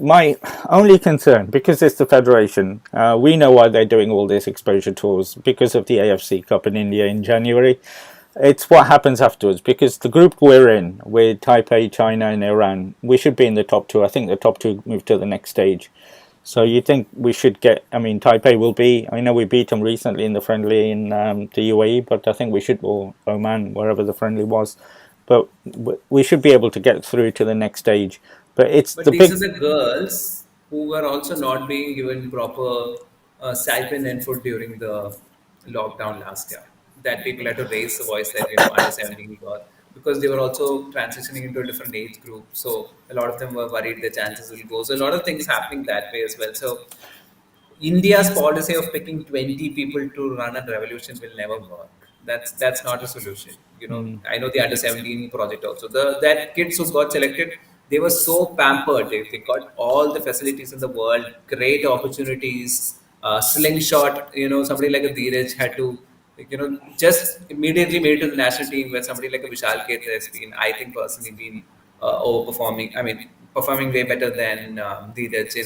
my only concern, because it's the federation, we know why they're doing all these exposure tours because of the AFC Cup in India in January. It's what happens afterwards, because the group we're in with Taipei, China, and Iran, we should be in the top two. I think the top two move to the next stage. So you think we should get? I mean, Taipei will be. I know we beat them recently in the friendly in the UAE, but I think we should, or Oman, wherever the friendly was. But we should be able to get through to the next stage. But it's But the these big. are the girls who were also not being given proper stipend and food during the lockdown last year. That people had to raise the voice that under 17 got, because they were also transitioning into a different age group. So a lot of them were worried their chances will go. So a lot of things happening that way as well. So India's policy of picking 20 people to run a revolution will never work. That's not a solution. Mm, I know the under 17 project also. That kids who got selected, they were so pampered. They got all the facilities in the world, great opportunities, slingshot. Somebody like a Dheeraj had to, just immediately made it to the national team. Where somebody like a Vishal Khet has been, I think personally, been overperforming. I mean, performing way better than Dheeraj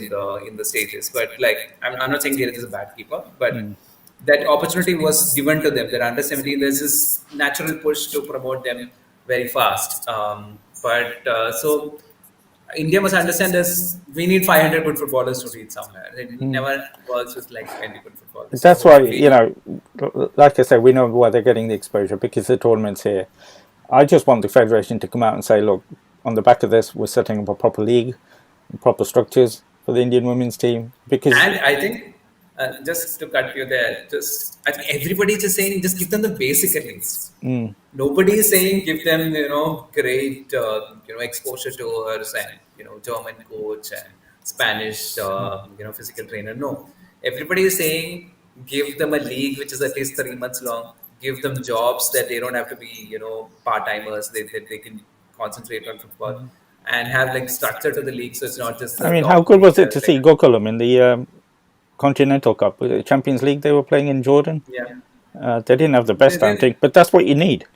in the stages. But like, I'm not saying Dheeraj is a bad keeper, but mm. that opportunity was given to them. They're under 17. There's this natural push to promote them very fast. But so India must understand this. We need 500 good footballers to reach somewhere. It never works with like 20 good footballers. That's So why, we need. like I said, we know why they're getting the exposure because the tournament's here. I just want the federation to come out and say, look, on the back of this, we're setting up a proper league, proper structures for the Indian women's team. Because, And I think, just to cut you there, just I think everybody's just saying just give them the basic at least. mm, Nobody is saying give them great exposure tours and German coach and Spanish physical trainer. No, everybody is saying give them a league which is at least 3 months long. Give them jobs that they don't have to be part timers. They can concentrate on football and have like structure to the league, so it's not just I the mean, how top good three was it players to like see Gokulam in the Continental Cup, the Champions League they were playing in Jordan? yeah. They didn't have the best, I don't They, think, but that's what you need.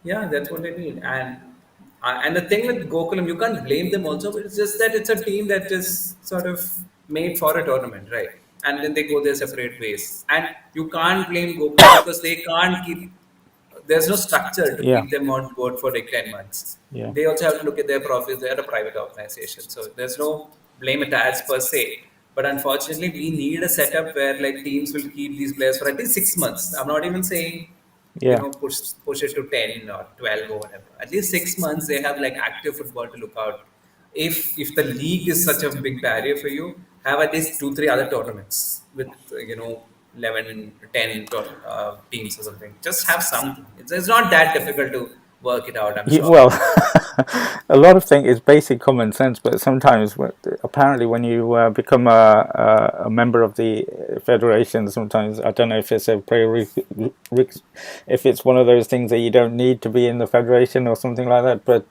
yeah, that's what they need. And the thing with Gokulam, you can't blame them also, but it's just that it's a team that is sort of made for a tournament, right? And then they go their separate ways. And you can't blame Gokulam because they can't keep. There's no structure to Yeah, keep them on board for like 10 months. yeah. They also have to look at their profits. They're a private organization, so there's no blame attached per se. But unfortunately, we need a setup where like teams will keep these players for at least 6 months. I'm not even saying Yeah, push it to 10 or 12 or whatever. At least 6 months they have like active football to look out. If the league is such a big barrier for you, have at least 2 3 other tournaments with 11 10 teams or something. Just have something. It's not that difficult to work it out, I'm sure. Well, a lot of things is basic common sense, but sometimes, apparently, when you become a member of the federation, sometimes I don't know if it's a if it's one of those things that you don't need to be in the federation or something like that. But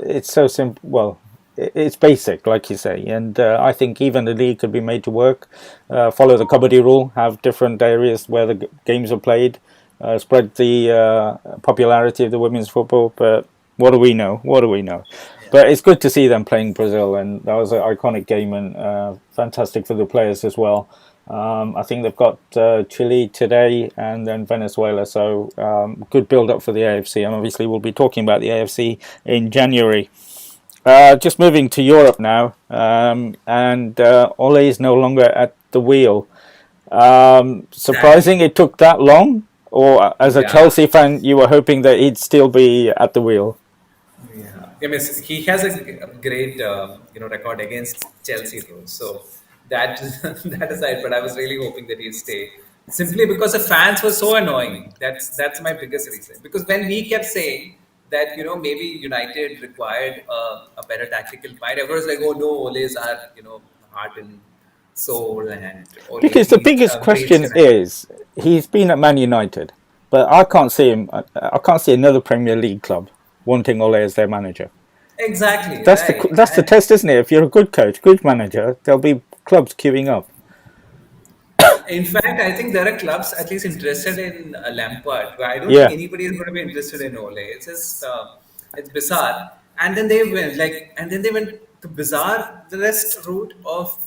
it's so simple. Well, it's basic, like you say, and I think even the league could be made to work. Follow the kabaddi rule, have different areas where the games are played, spread the popularity of the women's football. But what do we know? What do we know? Yeah. But it's good to see them playing Brazil, and that was an iconic game and fantastic for the players as well. I think they've got Chile today and then Venezuela. So good build up for the AFC. And obviously, we'll be talking about the AFC in January. Just moving to Europe now, and Ole is no longer at the wheel. Surprising Sadly, it took that long, or as a yeah. Chelsea fan, you were hoping that he'd still be at the wheel. Yeah, I mean, he has a great record against Chelsea though. So that that aside, but I was really hoping that he'd stay simply because the fans were so annoying. That's my biggest reason. Because when we kept saying that maybe United required a better tactical mind, everyone was like, oh no, Ole's our heart and soul, and Ole Because the leads biggest Great question United. is, he's been at Man United, but I can't see him. I can't see another Premier League club wanting Ole as their manager. Exactly That's the right, that's the and test, isn't it? If you're a good coach, good manager, there'll be clubs queuing up. in fact, I think there are clubs at least interested in Lampard. But I don't think Yeah, anybody is going to be interested in Ole. It's just it's bizarre. And then they went and then they went the bizarre the rest route of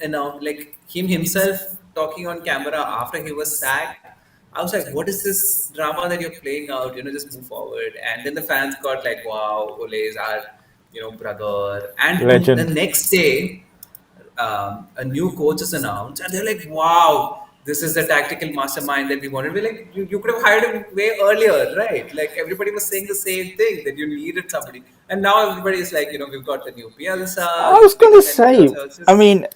like him himself talking on camera after he was sacked. I was like, what is this drama that you're playing out? Just move forward. And then the fans got like, wow, Ole is our brother. And the legend. next day a new coach is announced, and they're like, "Wow, this is the tactical mastermind that we wanted." We're like, you could have hired him way earlier, right? Like everybody was saying the same thing that you needed somebody, and now everybody is like, we've got the new I Bielsa, was going to independent say, Bielsa. It's I just, mean,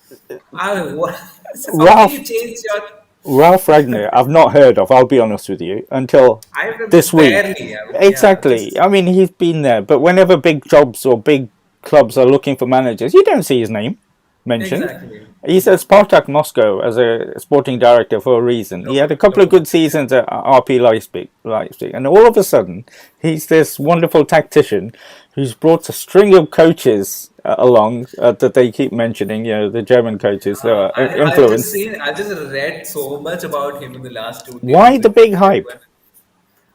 I mean, what? How can Ralph you change your? Ralph Ragnar, I've not heard of. I'll be honest with you until I this week. barely, yeah, Exactly. just I mean, he's been there, but whenever big jobs or big clubs are looking for managers, you don't see his name mentioned. exactly, He's at Spartak Moscow as a sporting director for a reason. He had a couple of no, good seasons at RP Leipzig, and all of a sudden, he's this wonderful tactician who's brought a string of coaches along that they keep mentioning. The German coaches that are I've just influenced. seen, I just read so much about him in the last 2 days. Why the Like big hype?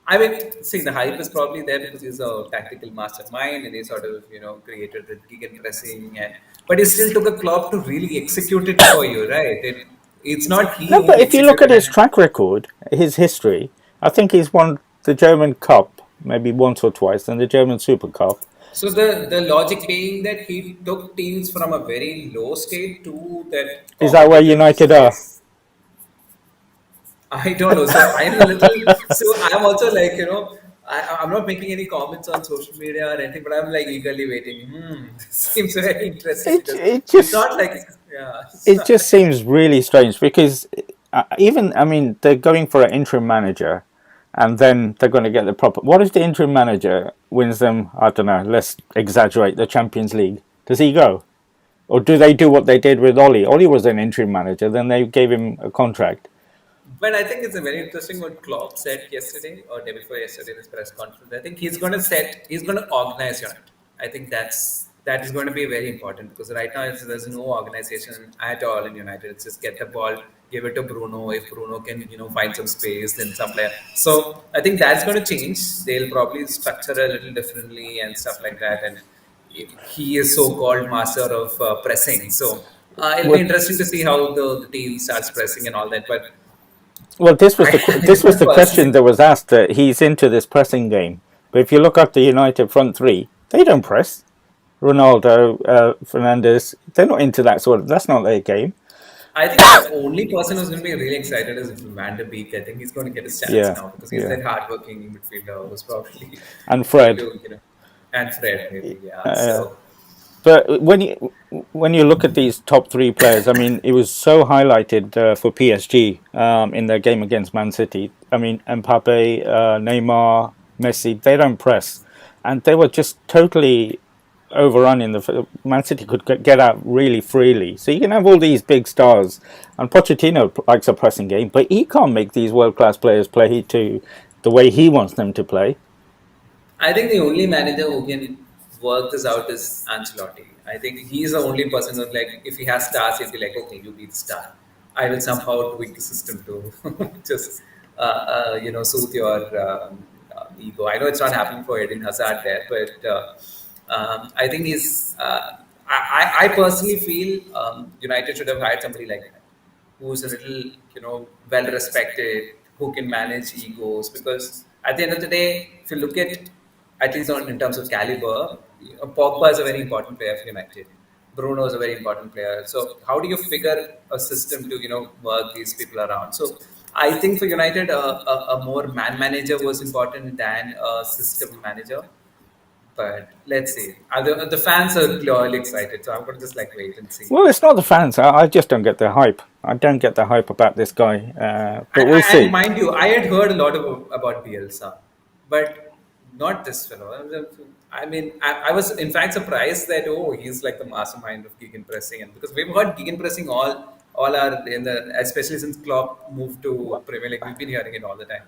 I mean, see, the hype is probably there because he's a tactical mastermind and he sort of, created the gig pressing, but he still took a club to really execute it for you, right? It's not he No, but only if you look at executed his and track record, his history, I think he's won the German Cup maybe once or twice, and the German Super Cup. so the logic being that he took teams from a very low state to that Is that where competitive United are? space. I don't know. So I'm a little. So I'm also like I'm not making any comments on social media or anything, but I'm like eagerly waiting. This seems very interesting It because it it's just not like yeah, it's it not just like seems really strange because even I mean they're going for an interim manager, and then they're going to get the proper. What if the interim manager wins them? I don't know. Let's exaggerate the Champions League. Does he go? Or do they do what they did with Ollie? Ollie was an interim manager, then they gave him a contract. But I think it's a very interesting what Klopp said yesterday or day before yesterday in his press conference. I think he's going to organize United. I think that is going to be very important because right now there's no organization at all in United. It's just get the ball, give it to Bruno. If Bruno can, find some space, then some player. So I think that's going to change. They'll probably structure a little differently and stuff like that. And he is so-called master of pressing. So it'll be Well, interesting to see how the team starts pressing and all that. But well, this was the question personally, that was asked. That he's into this pressing game, but if you look at the United front three, they don't press. Ronaldo, Fernandez, they're not into that sort of. That's not their game. I think the only person who's going to be really excited is Van der Beek. I think he's going to get his chance Yeah, now because he's yeah, that hardworking midfielder who's probably and going Fred. to, and Fred maybe, yeah. Uh, So but when you look at these top three players, I mean, it was so highlighted for PSG in their game against Man City. I mean, Mbappe, Neymar, Messi, they don't press, and they were just totally overrun in the Man City could get out really freely. So you can have all these big stars, and Pochettino likes a pressing game, but he can't make these world class players play to the way he wants them to play. I think the only manager who can work this out is Ancelotti. I think he's the only person who's like, if he has stars, he'll be like, okay, you be the star. I will somehow tweak the system to just, soothe your ego. I know it's not happening for Eden Hazard there, but I think I personally feel United should have hired somebody like that. who's a little, well respected, who can manage egos. Because at the end of the day, if you look at least on in terms of caliber, Pogba is a very important player for United. Bruno is a very important player. So how do you figure a system to work these people around? So I think for United, a more man manager was important than a system manager. But let's see. The fans are clearly excited, so I'm gonna just like wait and see. Well, it's not the fans. I just don't get the hype. I don't get the hype about this guy. But we'll And see. mind you, I had heard a lot about Bielsa, but not this fellow. I mean, I was in fact surprised that he's like the mastermind of gegenpressing, and because we've heard gegenpressing all our in the especially since Klopp moved to Premier League, we've been hearing it all the time.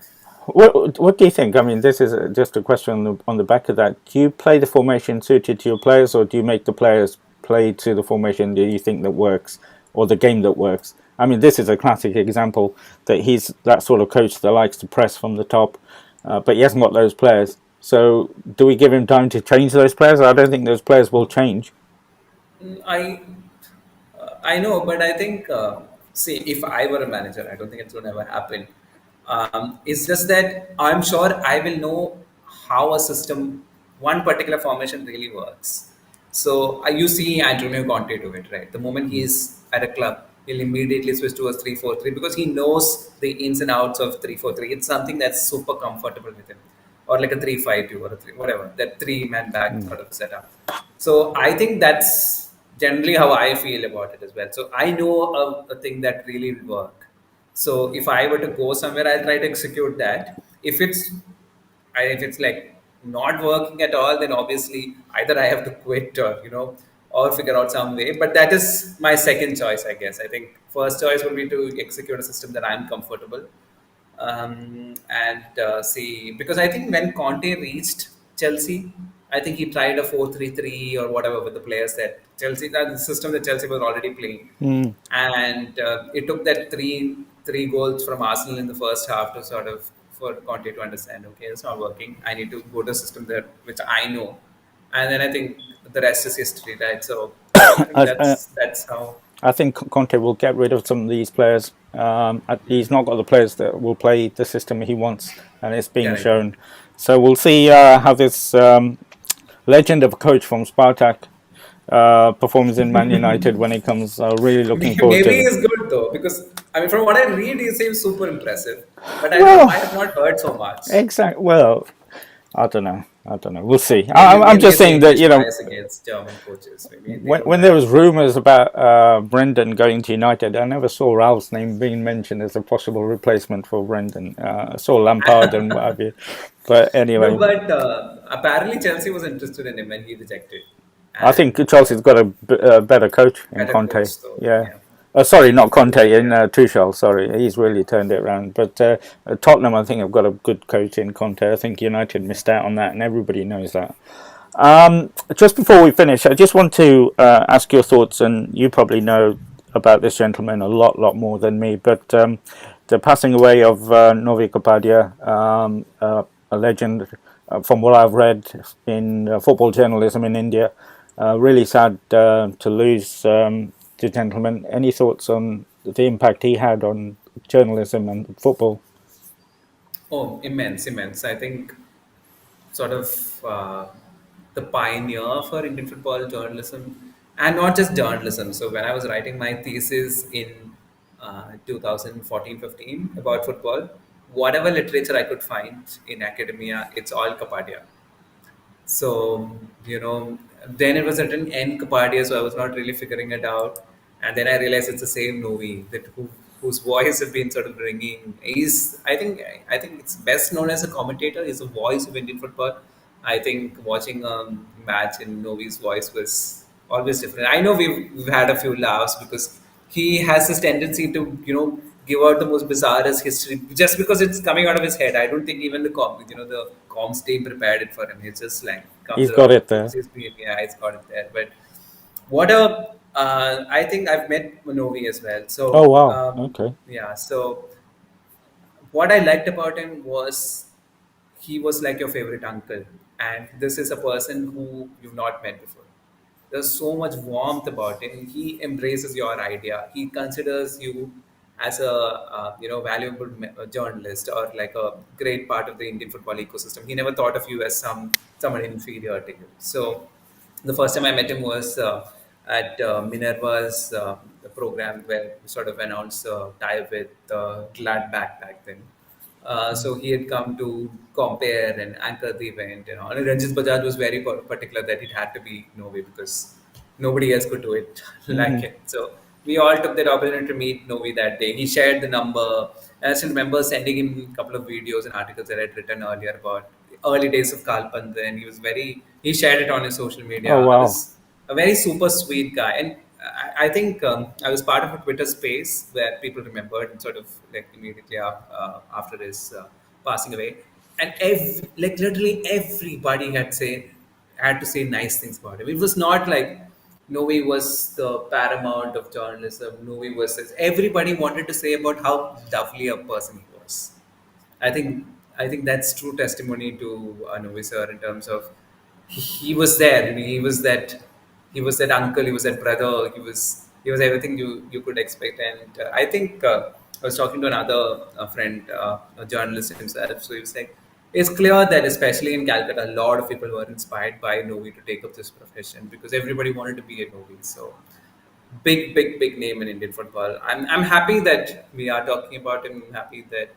What do you think? I mean, this is just a question on the back of that. Do you play the formation suited to your players, or do you make the players play to the formation that you think that works, or the game that works? I mean, this is a classic example that he's that sort of coach that likes to press from the top, but he hasn't got those players. So, do we give him time to change those players? I don't think those players will change. I know, but I think, see, if I were a manager, I don't think it's going to ever happen. It's just that I'm sure I will know how a system, one particular formation really works. So you see Antonio Conte do it, right? The moment he's at a club, he'll immediately switch to a 3-4-3 because he knows the ins and outs of 3-4-3. It's something that's super comfortable with him, or like a 3-5-2 or a three, whatever, that three-man back sort of setup. So I think that's generally how I feel about it as well. So I know a thing that really will work. So if I were to go somewhere, I'll try to execute that. If it's like not working at all, then obviously either I have to quit or or figure out some way. But that is my second choice, I guess. I think first choice would be to execute a system that I'm comfortable, and see, because I think when Conte reached Chelsea, I think he tried a 4-3-3 or whatever with the players that Chelsea, that the system that Chelsea was already playing, Mm. and it took that three goals from Arsenal in the first half to sort of for Conte to understand, okay, it's not working. I need to go to a system that which I know, and then I think the rest is history, right? So I think I, I, that's how. I think Conte will get rid of some of these players. He's not got the players that will play the system he wants, and it's being Correct. shown. So we'll see how this legend of a coach from Spartak performs in Man United when he comes. Really looking forward Maybe to it. he's good though, because I mean, from what I read, he seems super impressive. But I don't know. Well, I have not heard so much. exact. Well, I don't know. I don't know. We'll see. I'm Maybe just it's saying that English bias against German coaches. Maybe they don't when like. there was rumours about Brendan going to United, I never saw Ralph's name being mentioned as a possible replacement for Brendan. I saw Lampard and what have you. But No, anyway, but apparently Chelsea was interested in him and he rejected. I think And Chelsea's got a better coach in better Conte. coach though. Yeah. Yeah. Sorry, not So Conte, in yeah. Tuchel. Sorry, he's really turned it around. But Tottenham, I think, have got a good coach in Conte. I think United missed out on that, and everybody knows that. Just before we finish, I just want to ask your thoughts, and you probably know about this gentleman a lot more than me. But the passing away of Novi Kapadia, a legend, from what I've read in football journalism in India, really sad to lose the gentleman. Any thoughts on the impact he had on journalism and football? Oh, immense, immense. I think sort of the pioneer for Indian football journalism, and not just journalism. So when I was writing my thesis in 2014-15 about football, whatever literature I could find in academia, it's all Kapadia. So, then it was written N Kapadia, so I was not really figuring it out. And then I realized it's the same Novi that whose voice has been sort of ringing. I think it's best known as a commentator. He's the voice of Indian football. I think watching a match in Novi's voice was always different. I know we've had a few laughs because he has this tendency to give out the most bizarrest history just because it's coming out of his head. I don't think even the comms team prepared it for him. He just like comes He's got out it because there. he's got it there. But what a I think I've met Manovi as well. Oh So wow. Okay. yeah, so what I liked about him was he was like your favorite uncle, and this is a person who you've not met before. There's so much warmth about him. He embraces your idea. He considers you. as a valuable journalist or like a great part of the Indian football ecosystem. He never thought of you as someone inferior to you. So the first time I met him was at Minerva's the program where we sort of announced a tie with Gladbach back then. So he had come to compare and anchor the event. And Ranjit Bajaj was very particular that it had to be Novi because nobody else could do it like Hmm. it. So we all took that opportunity to meet Novi that day. He shared the number. And I still remember sending him a couple of videos and articles that I'd written earlier about the early days of Kalpand. And he shared it on his social Oh media. I wow. was a very super sweet guy. And I think I was part of a Twitter space where people remembered sort of like immediately after his passing away. And like literally everybody had to say nice things about him. It was not like Novi was the paramount of journalism. Novi was everybody wanted to say about how lovely a person he was. I think that's true testimony to Novi sir in terms of he was there. He was that uncle. He was that brother. He was everything you could expect. And I think I was talking to another friend, a journalist himself. So he was like, it's clear that especially in Calcutta, a lot of people were inspired by Novi to take up this profession because everybody wanted to be a Novi. So big name in Indian football. I'm happy that we are talking about him. I'm happy that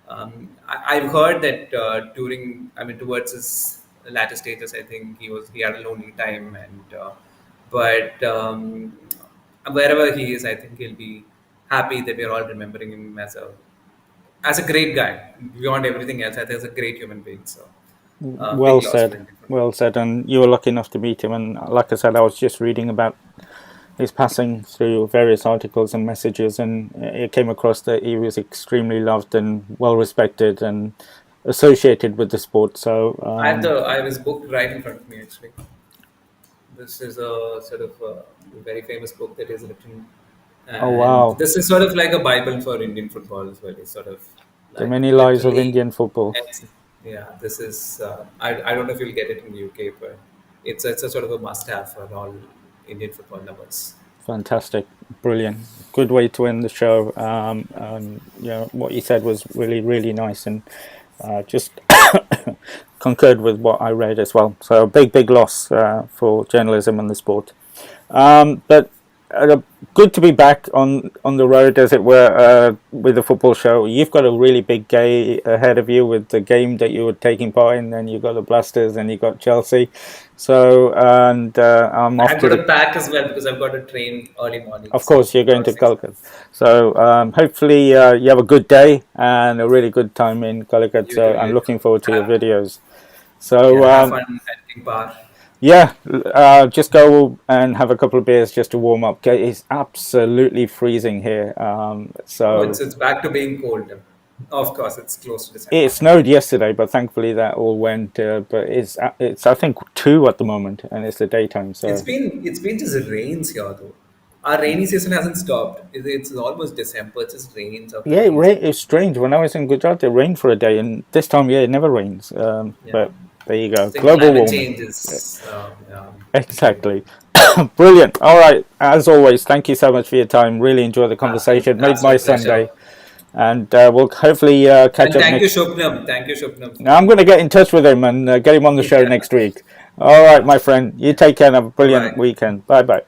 I've heard that towards his latter stages, I think he had a lonely time, and but wherever he is, I think he'll be happy that we're all remembering him as a great guy beyond everything else. I think he's a great human being. So Well big loss for said. Indian football. Well said. And you were lucky enough to meet him. And like I said, I was just reading about his passing through various articles and messages, and it came across that he was extremely loved and well respected and associated with the sport. So, I have his book right in front of me actually. This is a sort of a very famous book that is written, oh and wow, this is sort of like a Bible for Indian football as well. It's sort of the like many lives of literally, Indian football. yeah. This is I don't know if you'll get it in the UK, but it's a sort of a must-have for all Indian football lovers. Fantastic, brilliant, good way to end the show. What you said was really, really nice, and just concurred with what I read as well. So, a big loss for journalism and the sport. But uh, good to be back on the road, as it were, with the football show. You've got a really big day ahead of you with the game that you were taking part in. Then you got the Blasters, and you got Chelsea. So, and I'm off I've to got to the. pack as well because I've got to train early morning. Of So course, you're a lot going of to things. Calicut. So, hopefully, you have a good day and a really good time in Calicut. You too, So, I'm you looking too. forward to your Have, videos. yeah, So, have fun at King Power. yeah, just go and have a couple of beers just to warm up. Okay, it's absolutely freezing here. Oh, So it's back to being cold. Of course, it's close to it December. snowed yesterday, but thankfully that all went. But it's I think 2 at the moment, and it's the daytime. So It's been just rains here though. Our rainy season hasn't stopped. It's almost December. It just rains after yeah, rains after it's strange. When I was in Gujarat, it rained for a day, and this time, yeah, it never rains. yeah. But there you go, I think global climate warming. change is yeah, really. Exactly. Brilliant. All right. As always, thank you so much for your time. Really enjoy the conversation. Made my Absolute pleasure. Sunday. And we'll hopefully catch And up thank you, next. Shobnam. Thank you, Shobnam, Now for I'm going to get in touch with him and get him on the show yeah. next week. All right, my friend. You Yeah. take care and have a Bye brilliant bye. weekend. Bye bye.